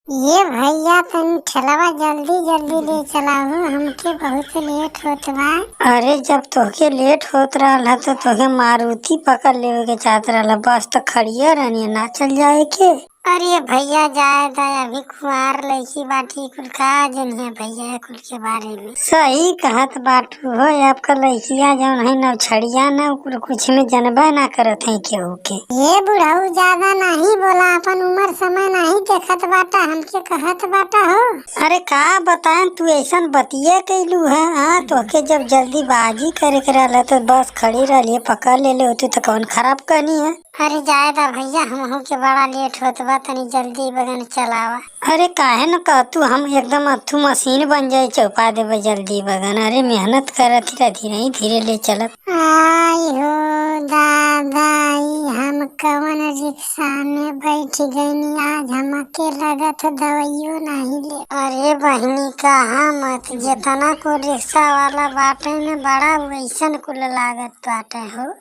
ये भैया तनी ठेलवा जल्दी जल्दी ले चलाओ, हमके बहुत लेट होत बा। अरे जब तोहके लेट होत रहल तो तोहके मारुति पकड़ लेवे के चाहत रहल, बस तो खड़िया रहनी ना चल जाए के। अरे भैया जाए दा, अभी कुंवार लड़की बाटी, कुल का जनिए भैया कुल के बारे में। सही कहत बाटू हो, आपका लड़किया जौन है न छड़िया न कुछ में जनबा ना करत है केहू के। ये बुढ़ऊ ज्यादा नहीं बोला, अपन उम्र समय नहीं देखत बाटा, हमके कहत बाटा हो। अरे का बताएं, तू ऐसा बतिया कैलू है। हाँ तोके जब जल्दीबाजी करे के रहला तो बस खड़ी रहली, पकड़ ले होती तो कौन खराब करनी है। अरे जायदा भैया, हम के बड़ा लेट होत बा, तनी जल्दी बगन चलावा। अरे काहे न कहतू, हम एकदम अथू मशीन बन जाए, चौपा देवे जल्दी बगन। अरे मेहनत करत धीरे धीरे ले चलत। आई हो दादाई, हम कवन रिक्शा में बैठ गईनी, आज हमके लगत दवाइयो नहीं ले। अरे बहनी कहा मत, जितना को रिक्शा वाला बाटे में बड़ा वैसन कुल लागत बाटे हो।